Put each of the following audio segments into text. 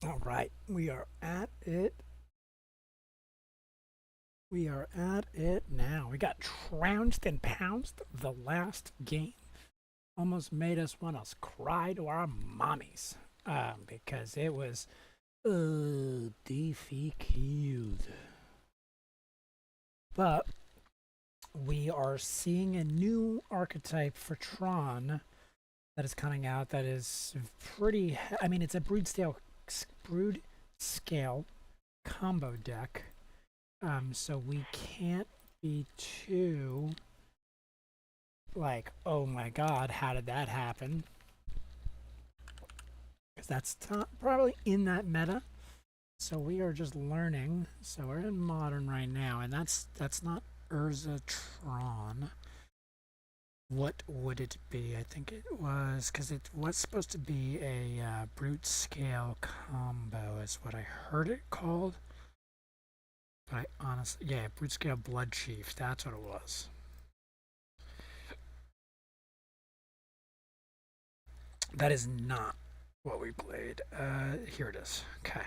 All right, we are at it. We are at it now. We got trounced and pounced the last game. Almost made us want to cry to our mommies because it was DFQ'd. But we are seeing a new archetype for Tron that is coming out that is pretty. I mean, it's a brood scale combo deck. So we can't be too like, oh my god, how did that happen? Because that's probably in that meta. So we are just learning. So we're in modern right now, and that's not Urza Tron. What would it be? I think it was, because it was supposed to be a brute scale combo is what I heard it called. But I honestly, yeah, brute scale blood chief, that's what it was. That is not what we played. Here it is. Okay.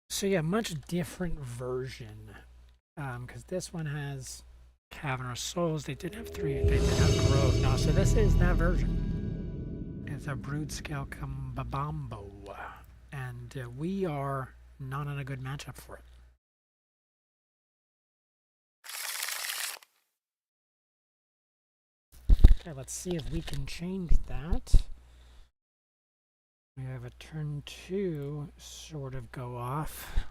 So yeah, much different version. Because this one has Cavernous Souls. They did have three. They did have Grove. No, so this is that version. It's a Brood Scale Kambabambo. And we are not in a good matchup for it. Okay, let's see if we can change that. We have a turn 2 sort of go off.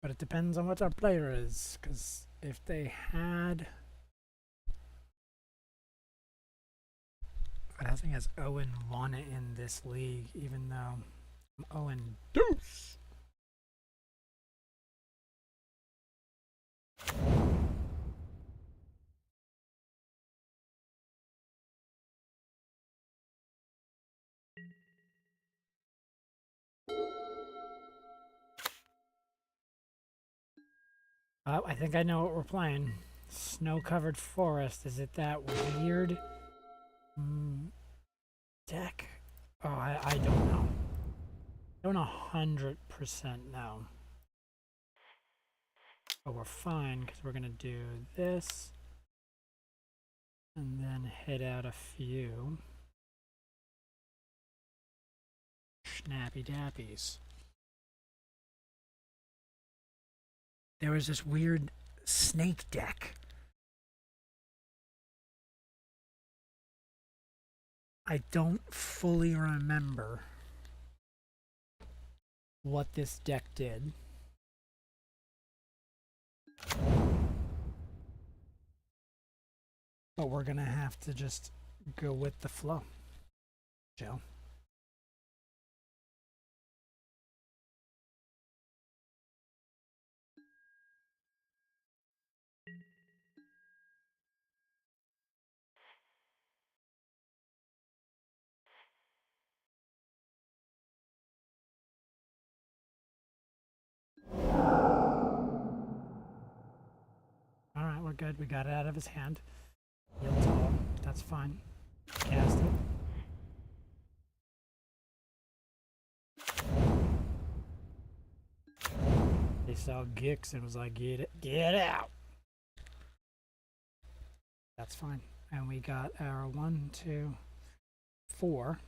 But it depends on what our player is, because if they had... I think has 0-1 in this league, even though I'm 0-2. I think I know what we're playing. Snow-covered forest. Is it that weird deck? Oh, I don't know. I don't 100% know. But we're fine because we're going to do this and then hit out a few snappy dappies. There was this weird snake deck. I don't fully remember what this deck did. But we're gonna have to just go with the flow, Joe. Alright, we're good. We got it out of his hand. Heal tall. That's fine. Cast it. They saw Gix and was like, get out. That's fine. And we got our 1, 2, 4.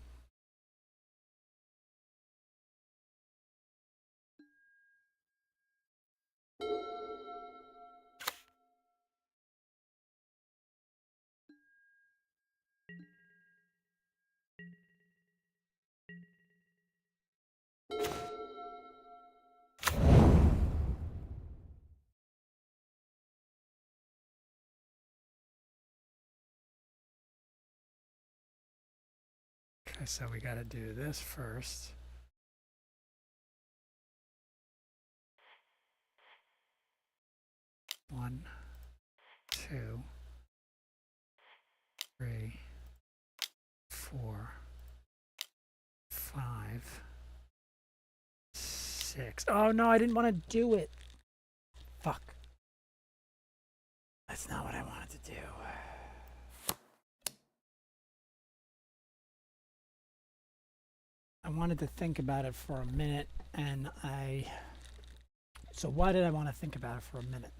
Okay, so we got to do this first. One, 2, 3, 4, 5, 6. Oh no, I didn't want to do it. Fuck. That's not what I wanted to do. wanted to think about it for a minute, and so why did I want to think about it for a minute?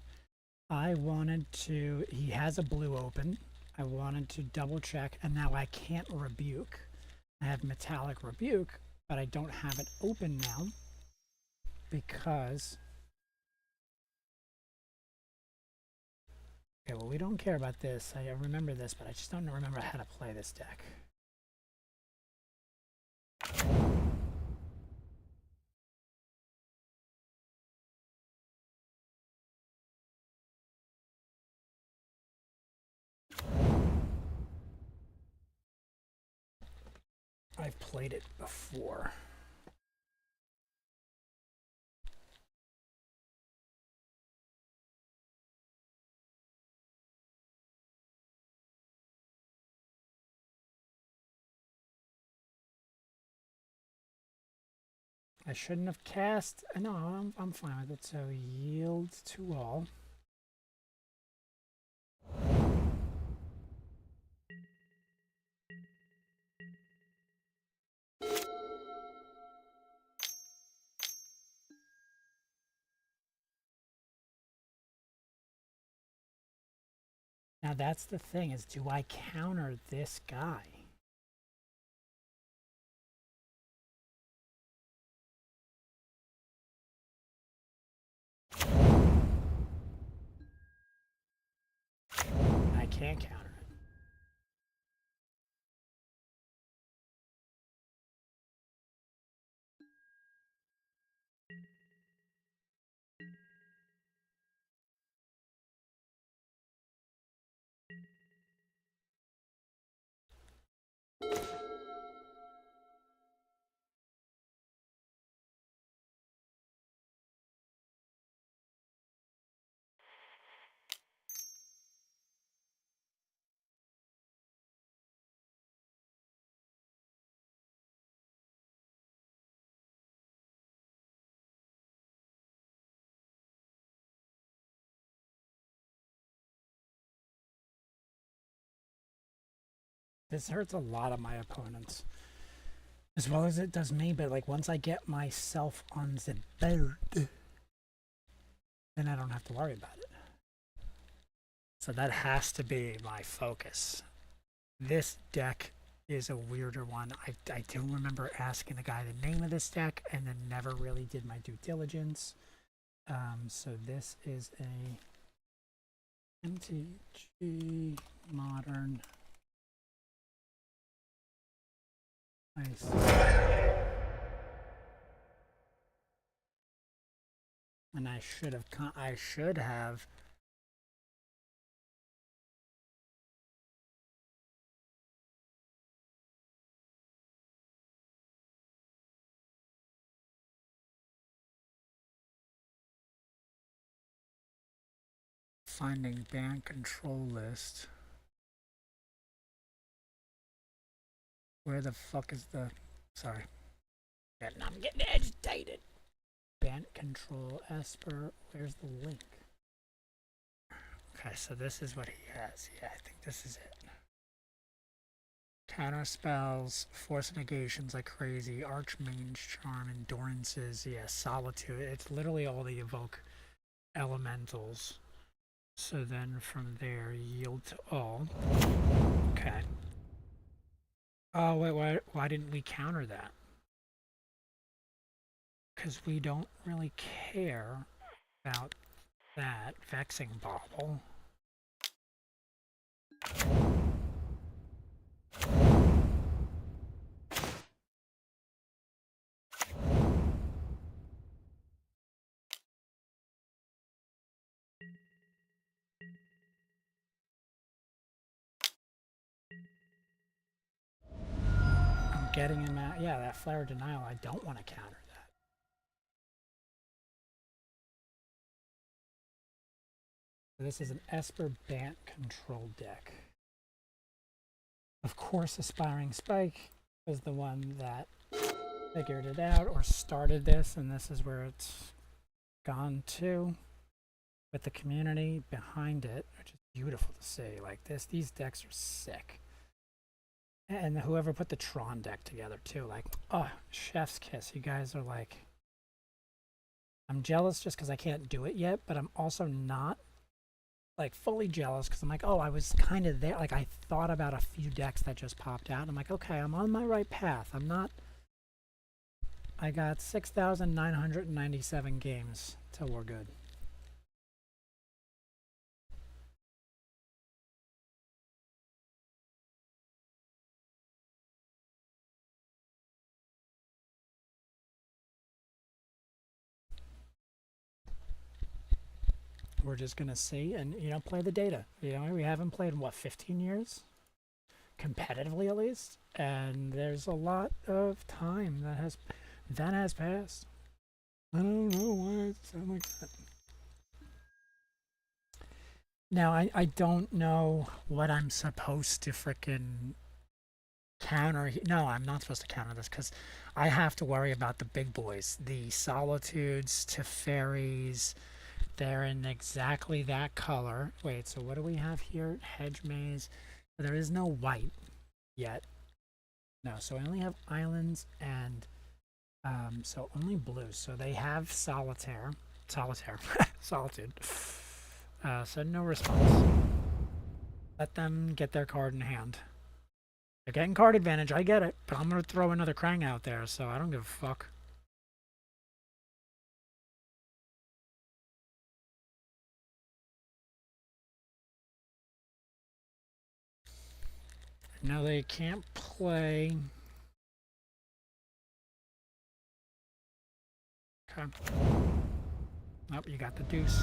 I wanted to, he has a blue open. I wanted to double check, and now I can't rebuke. I have metallic rebuke, but I don't have it open now because, okay, well, we don't care about this. I remember this, but I just don't remember how to play this deck. I've played it before. I shouldn't have cast. No, I'm fine with it. So yield to all. Now that's the thing, is do I counter this guy? I can't counter it. This hurts a lot of my opponents, as well as it does me, but like once I get myself on the board, then I don't have to worry about it. So that has to be my focus. This deck is a weirder one. I do remember asking the guy the name of this deck and then never really did my due diligence. So this is a MTG Modern. Nice. And I should have finding band control list. Where the fuck is the, sorry. I'm getting agitated. Band control, Esper, where's the link? Okay, so this is what he has. Yeah, I think this is it. Counter spells, force negations like crazy, archmage charm, endurances, yeah, solitude. It's literally all the evoke elementals. So then from there, yield to all. Okay. Oh wait, why didn't we counter that? Because we don't really care about that. Vexing Bauble. I'm getting him out. Yeah, that Flare Denial, I don't want to counter that. This is an Esper Bant control deck. Of course, Aspiring Spike was the one that figured it out or started this, and this is where it's gone to, with the community behind it, which is beautiful to see. Like this, these decks are sick. And whoever put the Tron deck together too, like, oh, chef's kiss. You guys are like, I'm jealous just because I can't do it yet, but I'm also not like fully jealous because I'm like, oh, I was kind of there. Like I thought about a few decks that just popped out. I'm like, okay, I'm on my right path. I'm not. I got 6,997 games till we're good. We're just gonna see and play the data. We haven't played in what 15 years, competitively at least, and there's a lot of time that has passed. I don't know why it sounds like that. Now I don't know what I'm supposed to frickin' counter. No, I'm not supposed to counter this because I have to worry about the big boys, the Solitudes, Teferis. They're in exactly that color. Wait, so what do we have here? Hedge maze. There is no white yet. No, so I only have islands and so only blue. So they have solitaire, solitude. So no response. Let them get their card in hand. They're getting card advantage. I get it, but I'm gonna throw another Krang out there, so I don't give a fuck. No, they can't play. Okay. Oh, you got the deuce.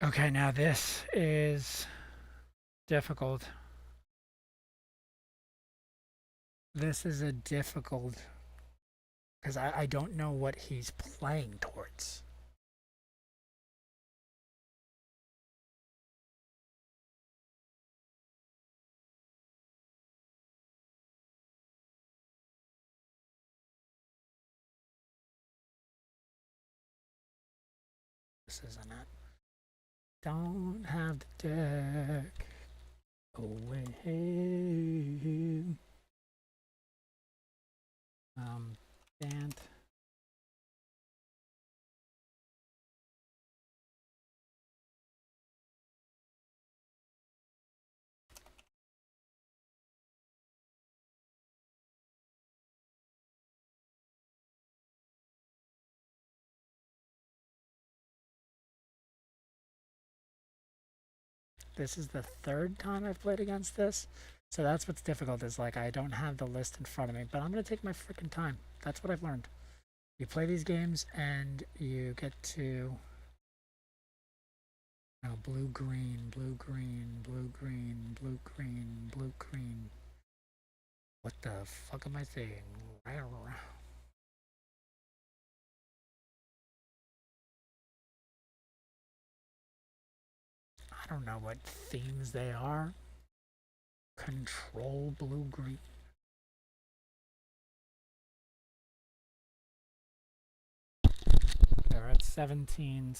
Okay, now this is difficult. This is a difficult because I don't know what he's playing towards. This isn't it. Don't have the deck away. Dant. This is the third time I've played against this. So that's what's difficult is like I don't have the list in front of me, but I'm going to take my freaking time. That's what I've learned. You play these games and you get to blue green, blue green, blue green, blue green, blue green. What the fuck am I saying? I don't know what themes they are. Control blue green. They're at 17.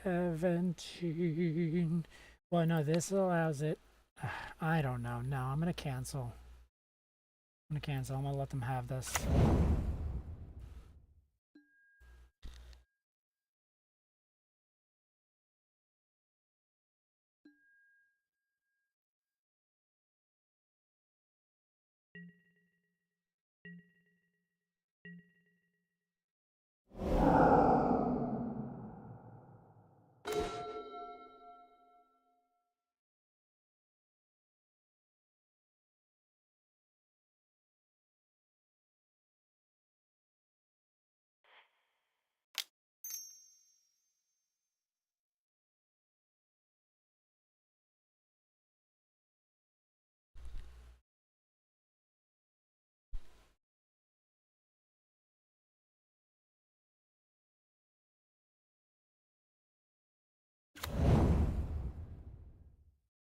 17. Well, no, this allows it. I don't know. No, I'm going to cancel. I'm going to cancel. I'm going to let them have this.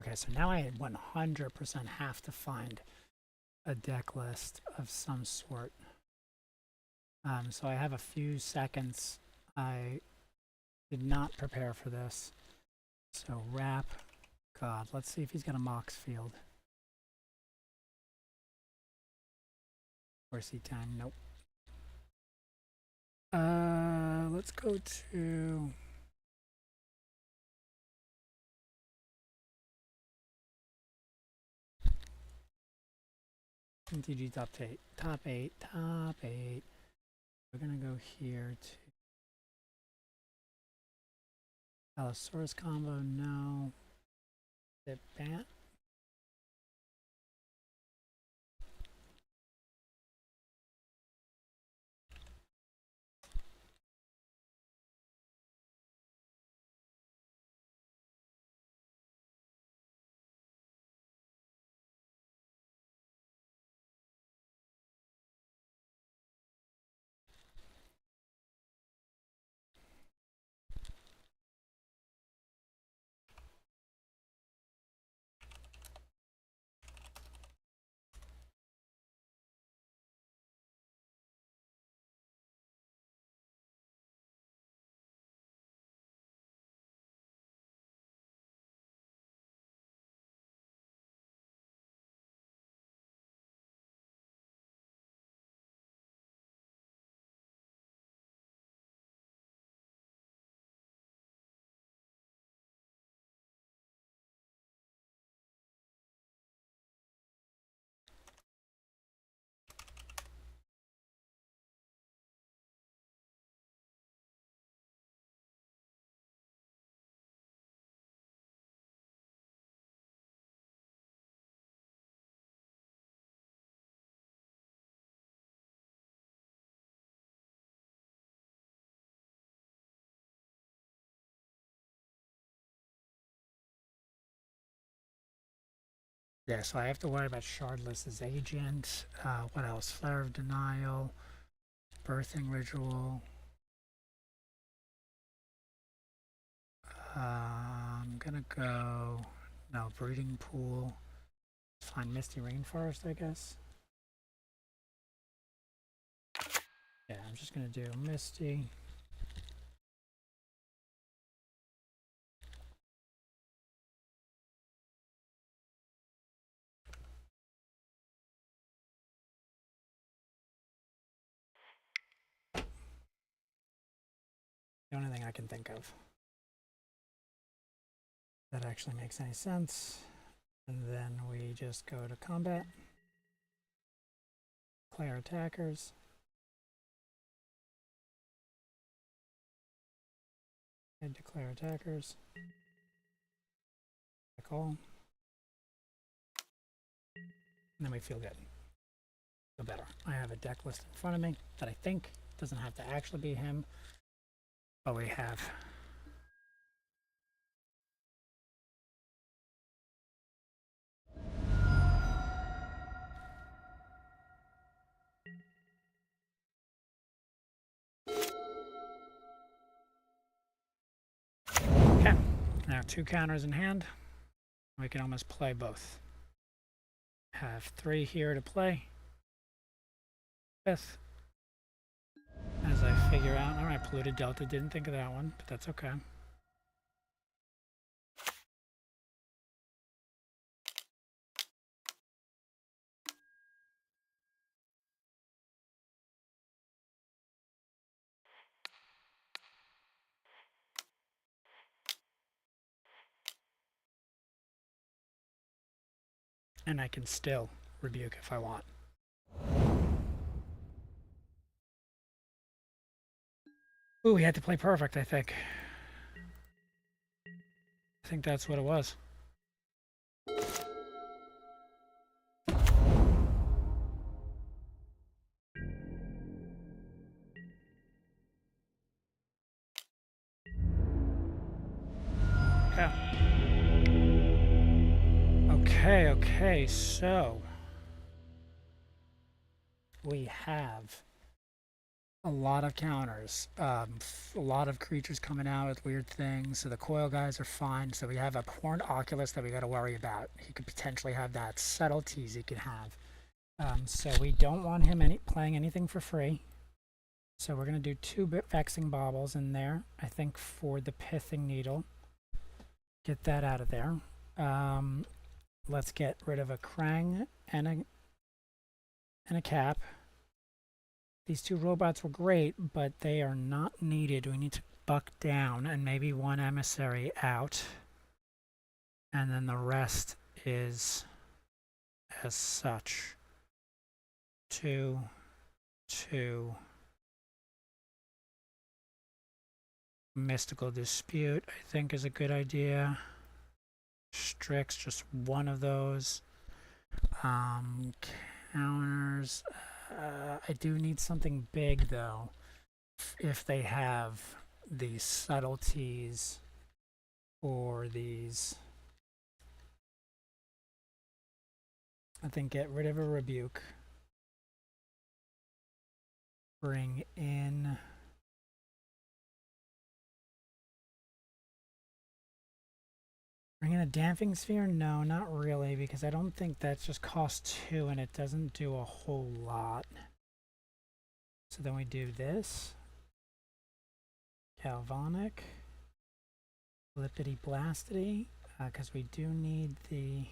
Okay, so now I 100% have to find a deck list of some sort. So I have a few seconds. I Did not prepare for this. So wrap. God, let's see if he's got a Mox field. Or seed time. Nope. Let's go to MTG top 8. Top 8. Top 8. We're gonna go here to Allosaurus combo. No. Is it bat? Yeah, so I have to worry about Shardless's agent. What else? Flare of Denial, Birthing Ritual. I'm gonna go. No, Breeding Pool. Find Misty Rainforest, I guess. Yeah, I'm just gonna do Misty. The only thing I can think of that actually makes any sense. And then we just go to combat. Declare attackers. And declare attackers. Call. And then we feel good. Feel better. I have a deck list in front of me that I think doesn't have to actually be him. But we have okay. Now 2 counters in hand. We can almost play both. Have 3 here to play. 5th. As I figure out, alright, Polluted Delta, didn't think of that one, but that's okay. And I can still rebuke if I want. Ooh, we had to play perfect, I think. I think that's what it was. Okay, so we have a lot of counters, a lot of creatures coming out with weird things. So the coil guys are fine. So we have a Horned Oculus that we got to worry about. He could potentially have that. Subtleties he could have. So we don't want him playing anything for free. So we're going to do 2 vexing baubles in there, I think, for the pithing needle. Get that out of there. Let's get rid of a Krang and a Cap. These 2 robots were great, but they are not needed. We need to buck down and maybe 1 emissary out. And then the rest is as such. 2, 2. Mystical Dispute, I think, is a good idea. Strix, just 1 of those. Counters. I do need something big, though, if they have these subtleties or these. I think get rid of a Rebuke. Bring in. Bring in a Damping Sphere? No, not really, because I don't think that just costs 2 and it doesn't do a whole lot. So then we do this. Galvanic. Flippity Blastity, because we do need the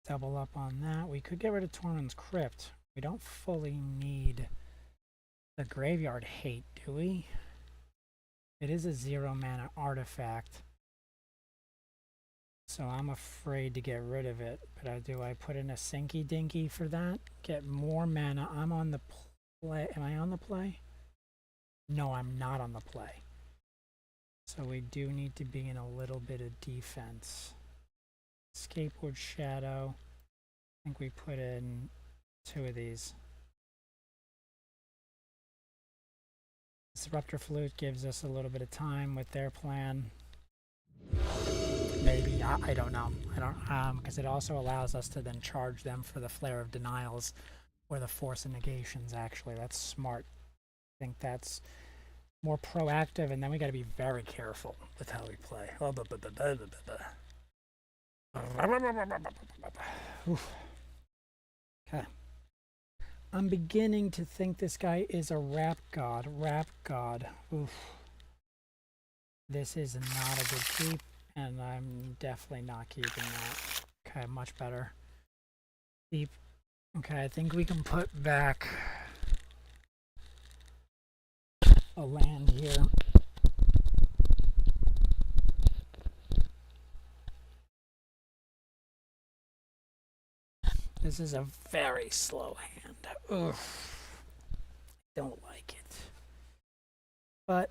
double up on that. We could get rid of Tormund's Crypt. We don't fully need the Graveyard Hate, do we? It is a 0 mana artifact, so I'm afraid to get rid of it. But do I put in a Sinky Dinky for that? Get more mana. I'm on the play. Am I on the play? No, I'm not on the play. So we do need to be in a little bit of defense. Skateboard Shadow. I think we put in 2 of these. Disruptor Flute gives us a little bit of time with their plan. Maybe, I don't know. I don't, because it also allows us to then charge them for the Flare of Denials or the Force of Negations, actually. That's smart. I think that's more proactive, and then we got to be very careful with how we play. Okay. I'm beginning to think this guy is a rap god. Rap god. Oof. This is not a good keep, and I'm definitely not keeping that. Okay, much better. Keep. Okay, I think we can put back a land here. This is a very slow hand. Ugh. Don't like it. But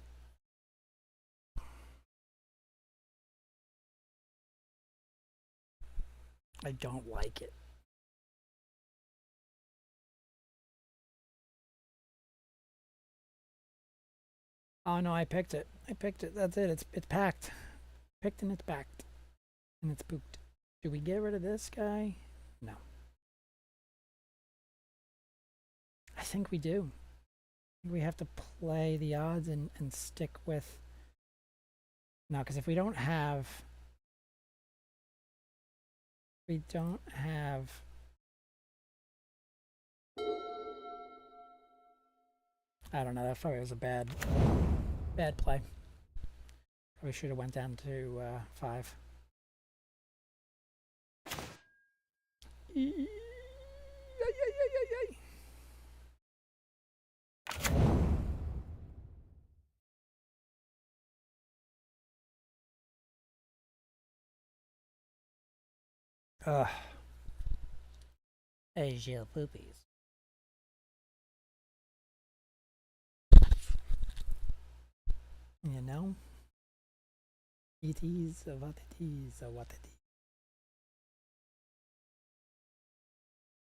I don't like it. Oh no, I picked it. I picked it. That's it. It's packed. Picked and it's packed. And it's pooped. Do we get rid of this guy? No. I think we do. We have to play the odds and stick with. No, because if we don't have. We don't have. I don't know. That probably was a bad play. Probably should have went down to 5. Ugh. Asia poopies. You know? It is what it is, what it is.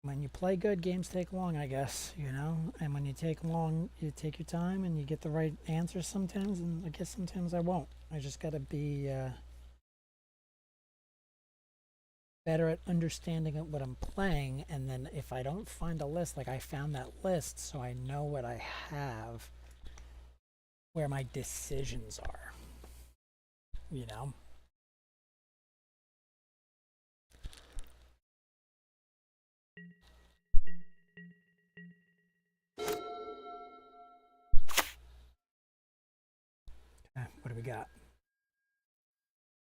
When you play good, games take long, I guess, you know? And when you take long, you take your time and you get the right answers sometimes, and I guess sometimes I won't. I just gotta be better at understanding what I'm playing, and then if I don't find a list, like I found that list, so I know what I have, where my decisions are, you know? we got?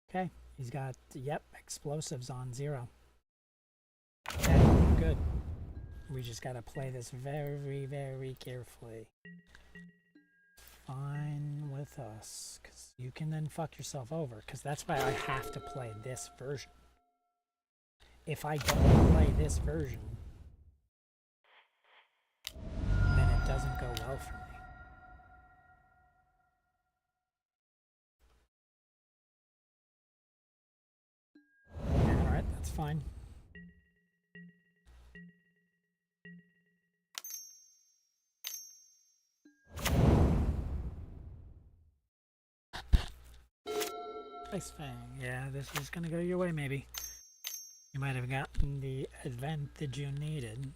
Okay, he's got, yep, explosives on 0. Okay, good. We just gotta play this very, very carefully. Fine with us, because you can then fuck yourself over, because that's why I have to play this version. If I don't play this version, then it doesn't go well for me. Alright, that's fine. Ice Fang. Yeah, this is gonna go your way, maybe. You might have gotten the advantage you needed.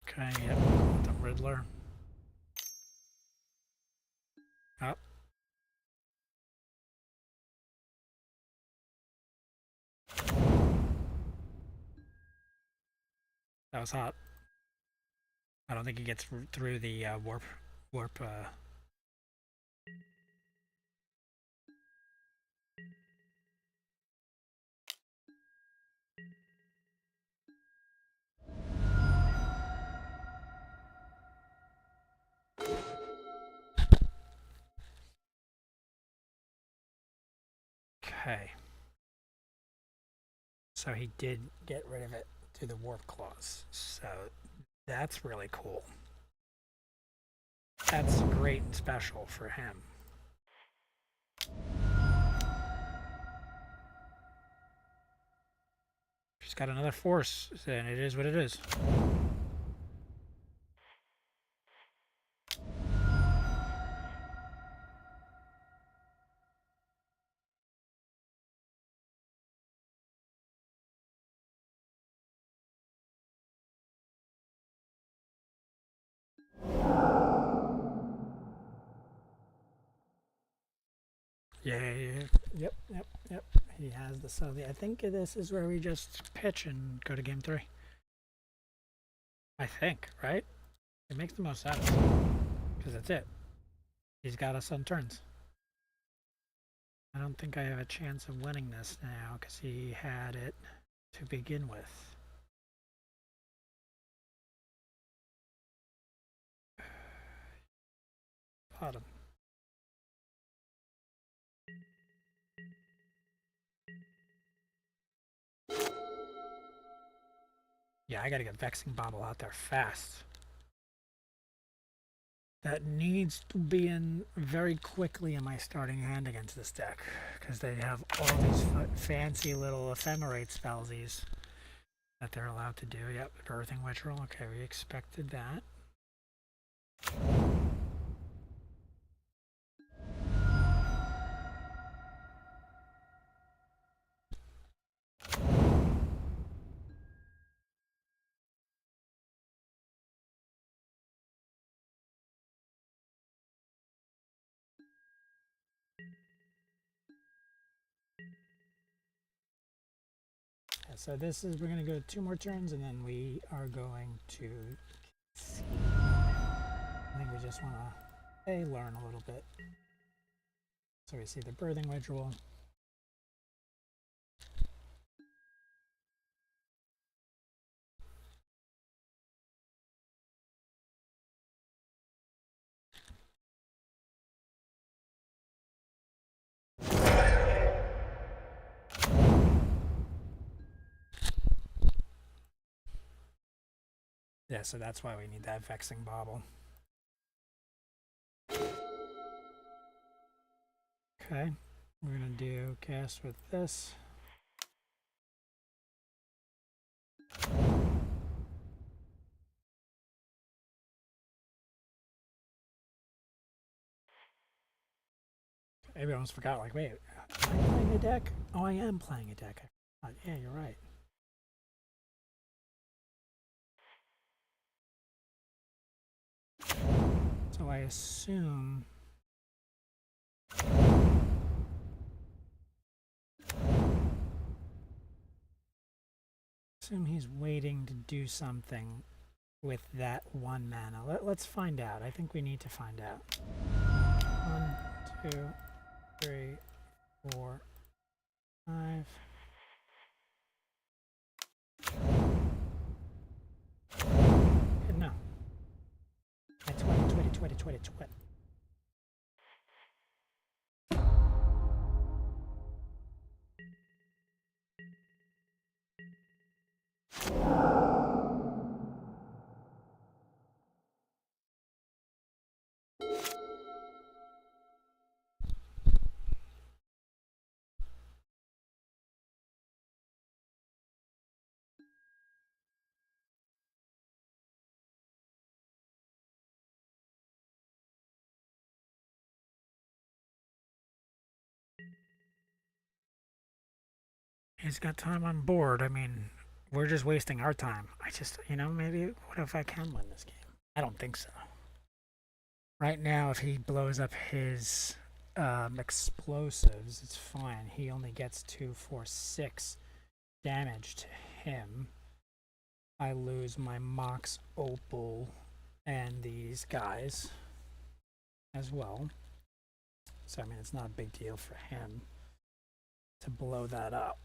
Okay, yep, the Riddler. Up. That was hot. I don't think he gets through the warp. Okay. So he did get rid of it through the warp clause. So that's really cool. That's great and special for him. She's got another force, and it is what it is. Yeah. Yep. He has the Soviet. I think this is where we just pitch and go to game 3. I think, right? It makes the most sense. Because that's it. He's got us on turns. I don't think I have a chance of winning this now because he had it to begin with. Bottom. Yeah, I gotta get Vexing Bobble out there fast. That needs to be in very quickly in my starting hand against this deck, because they have all these fancy little ephemerate spellsies that they're allowed to do. Yep, Birthing Ritual. Okay, we expected that. So this is, we're going to go 2 more turns, and then we are going to see. I think we just want to learn a little bit. So we see the Birthing Ritual. Yeah, so that's why we need that Vexing Bobble. Okay, we're going to do cast with this. Maybe I almost forgot, like, wait, am I playing a deck? Oh, I am playing a deck. Yeah, you're right. So I assume he's waiting to do something with that 1 mana. Let's find out. I think we need to find out. 1, 2. 3, 4, 5. No. I twit. He's got time on board. I mean, we're just wasting our time. I just, maybe what if I can win this game? I don't think so. Right now, if he blows up his explosives, it's fine. He only gets 2, 4, 6 damage to him. I lose my Mox Opal and these guys as well. So, I mean, it's not a big deal for him to blow that up.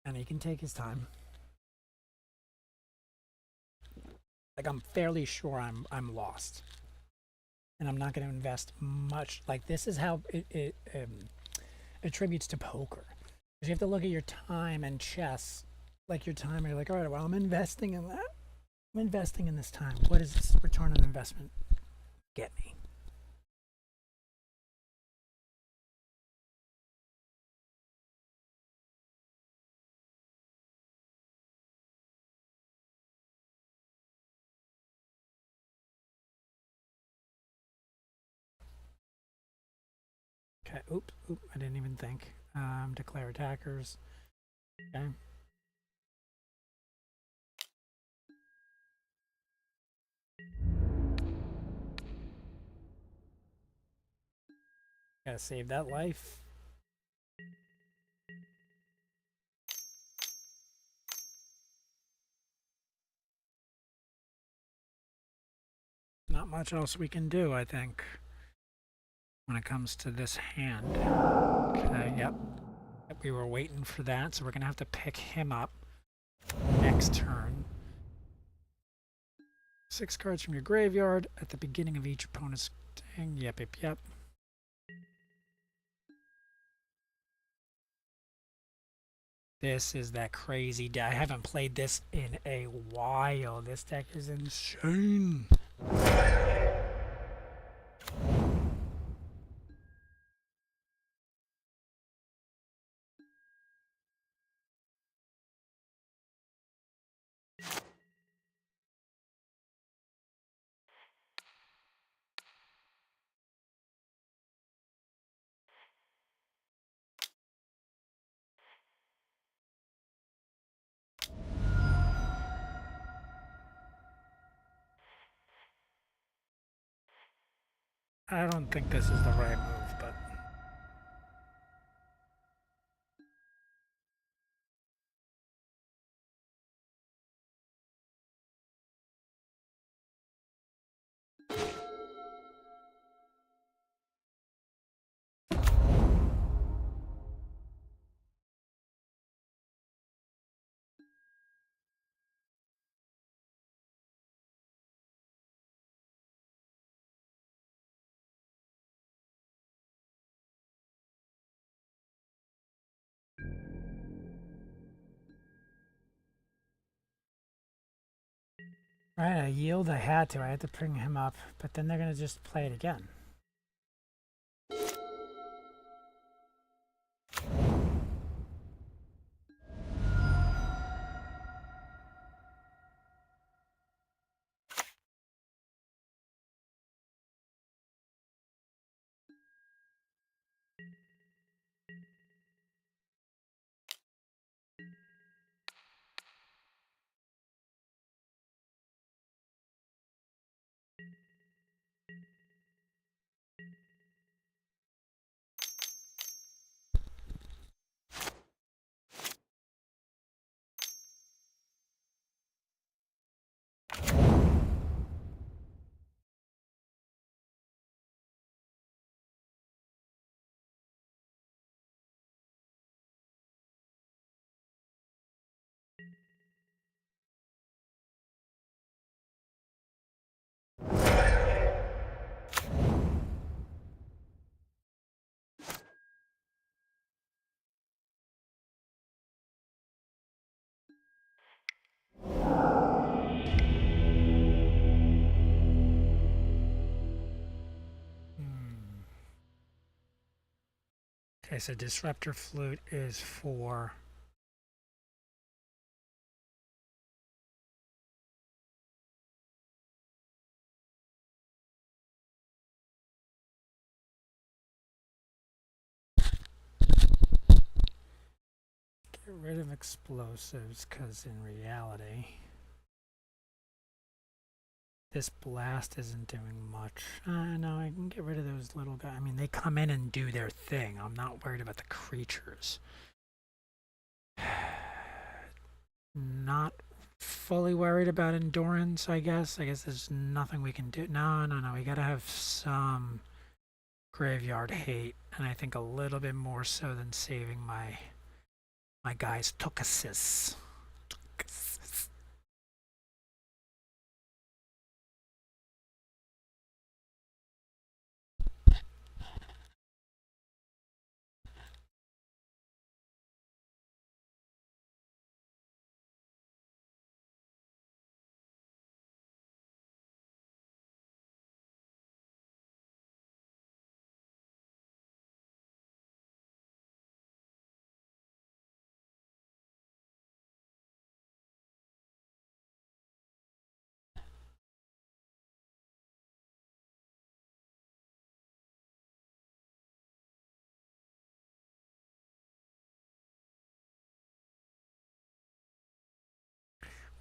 And he can take his time. Like, I'm fairly sure I'm lost. And I'm not going to invest much. Like, this is how it attributes to poker. Because you have to look at your time and chess. Like, your time, you're like, all right, well, I'm investing in that. I'm investing in this time. What does this return on investment get me? Okay, oop, I didn't even think. Declare attackers. Okay. Gotta save that life. Not much else we can do, I think, when it comes to this hand. Okay, yep. We were waiting for that, so we're gonna have to pick him up next turn. 6 cards from your graveyard at the beginning of each opponent's thing. Yep. This is that crazy deck. I haven't played this in a while. This deck is insane. I don't think this is the right move, but... Right, I yield. I had to bring him up, but then they're gonna just play it again. Okay, so Disruptor Flute is for... Get rid of explosives, because in reality, this blast isn't doing much. No, I can get rid of those little guys. I mean, they come in and do their thing. I'm not worried about the creatures. Not fully worried about endurance, I guess. I guess there's nothing we can do. No, we gotta have some graveyard hate, and I think a little bit more so than saving my guy's Tokasis.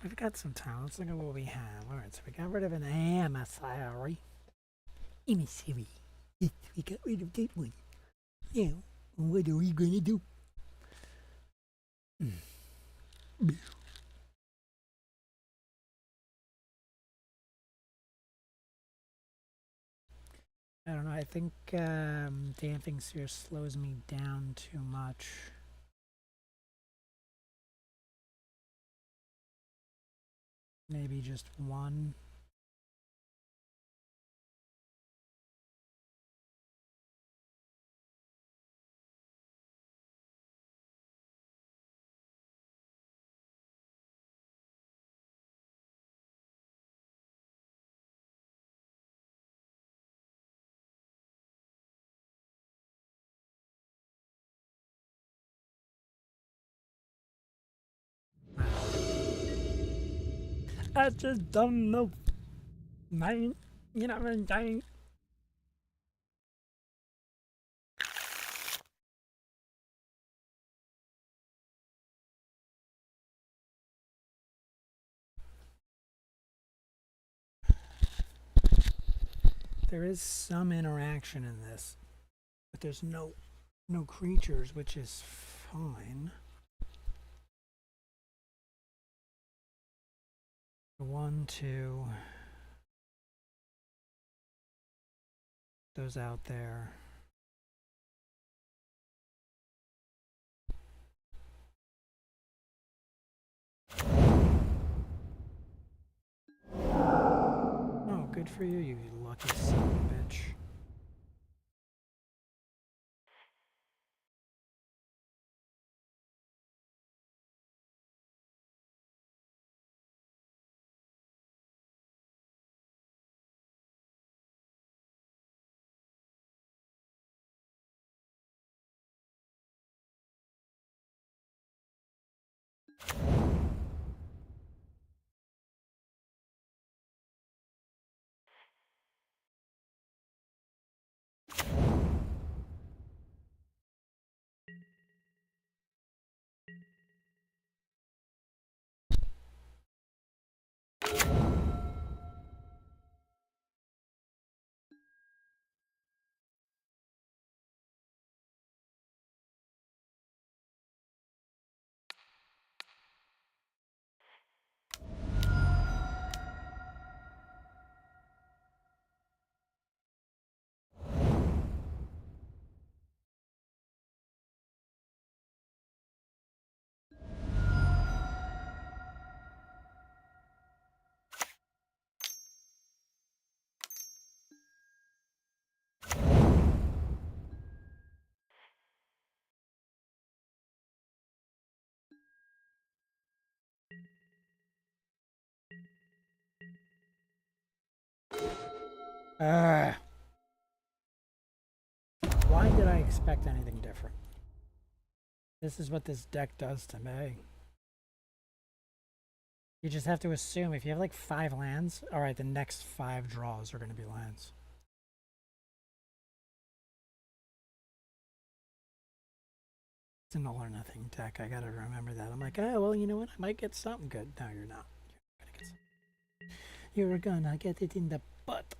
We've got some time. Let's look at what we have. Alright, so we got rid of an emissary. Emissary. Yes, we got rid of that one. Now, what are we gonna do? I don't know. I think Damping Sphere slows me down too much. Maybe just one. I just don't know. Man, you know what I'm saying? There is some interaction in this, but there's no creatures, which is fine. One, two. Those out there. Oh, good for you, you lucky son of a bitch. Why did I expect expect anything different. This is what this deck does to me. You just have to assume if you have like 5 lands, alright, the next 5 draws are going to be lands. It's an all or nothing deck. I gotta remember that. I'm like, oh, well, you know what? I might get something good. No, you're not. You're gonna get it in the butt.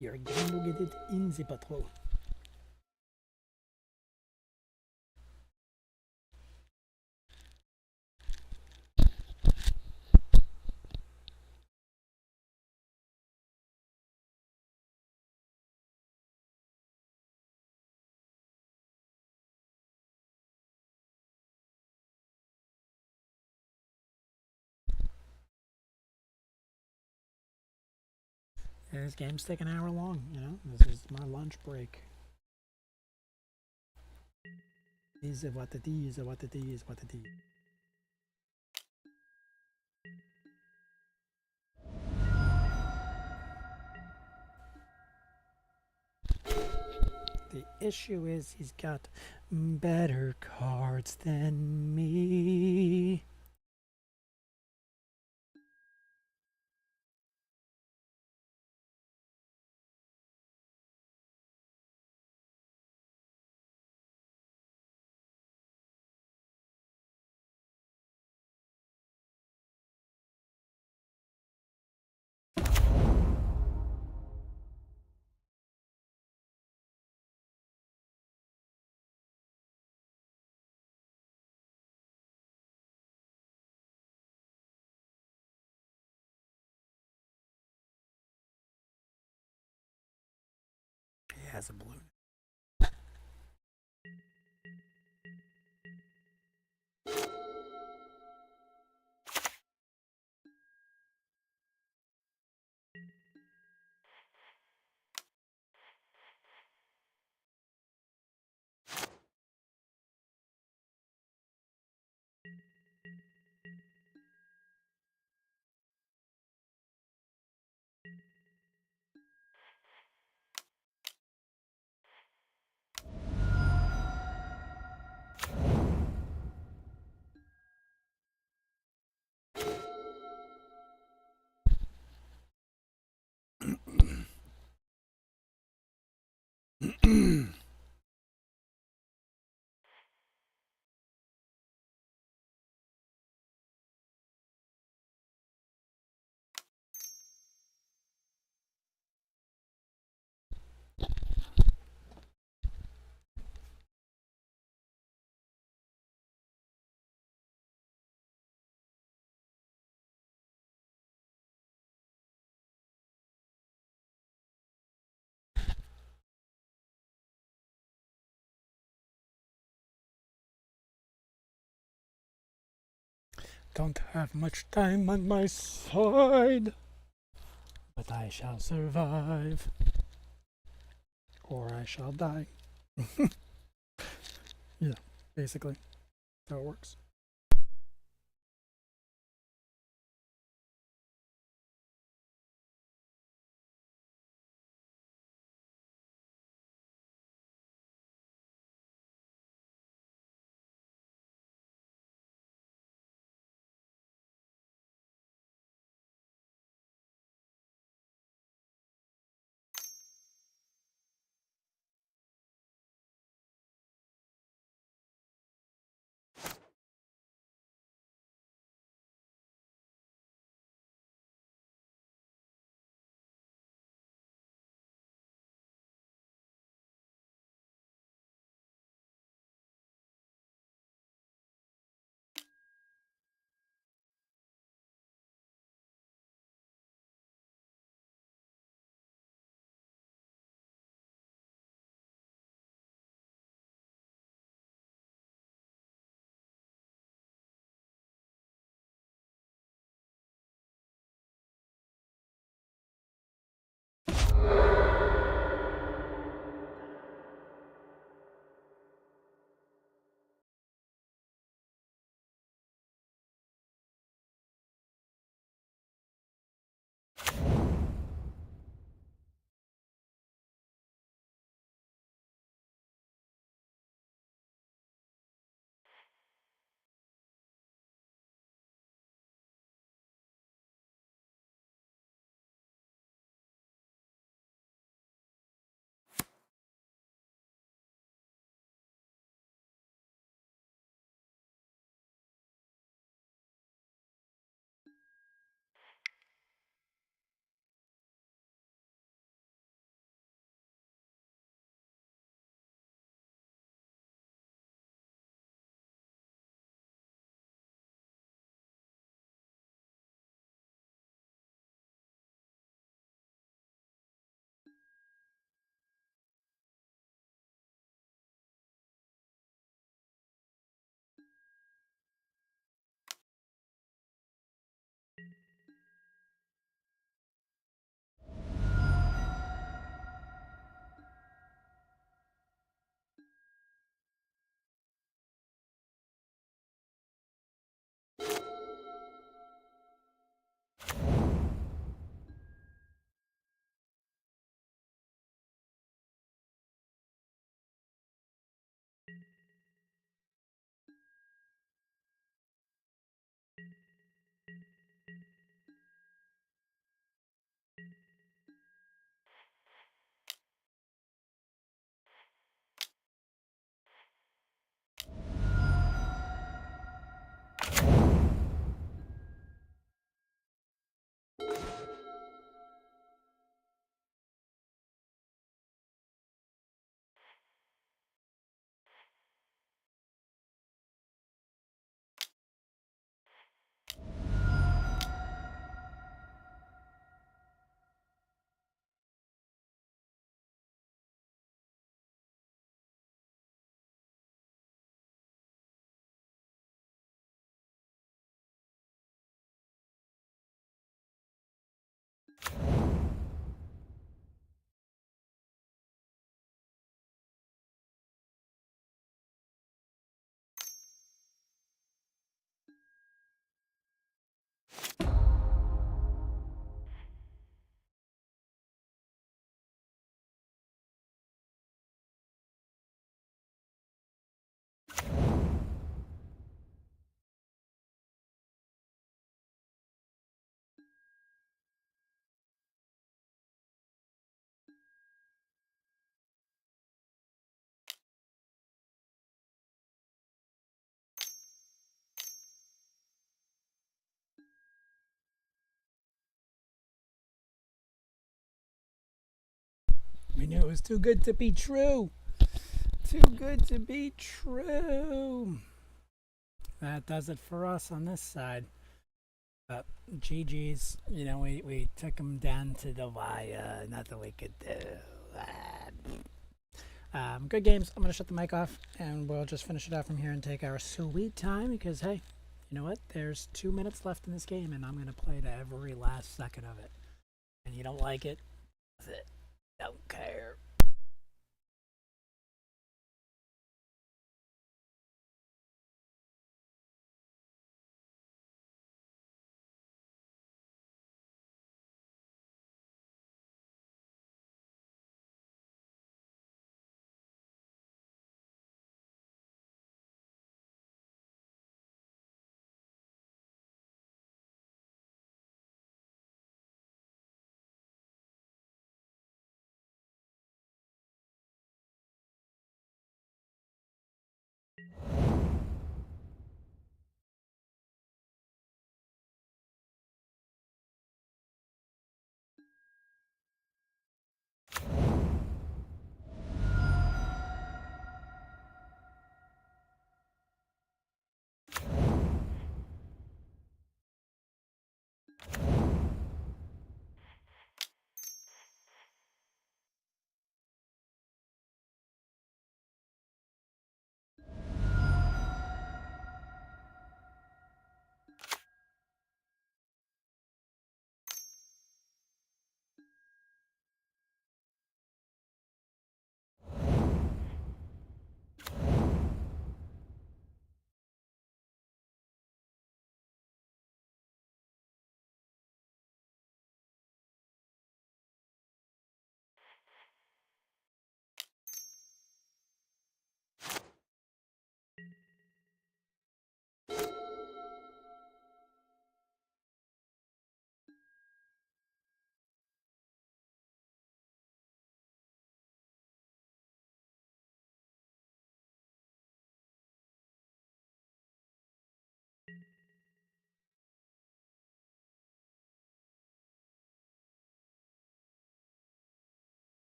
You're gonna get it in the butthole. And this game's taking an hour long, you know? This is my lunch break. Is what it is, what it is, what it is. The issue is he's got better cards than me. He has a balloon. Don't have much time on my side, but I shall survive, or I shall die. Yeah, basically, how it works. We knew it was too good to be true. Too good to be true. That does it for us on this side. But GG's, we took them down to the wire. Nothing we could do. Good games. I'm going to shut the mic off and we'll just finish it out from here and take our sweet time because, hey, you know what? There's 2 minutes left in this game and I'm going to play to every last second of it. And you don't like it? That's it. Don't care.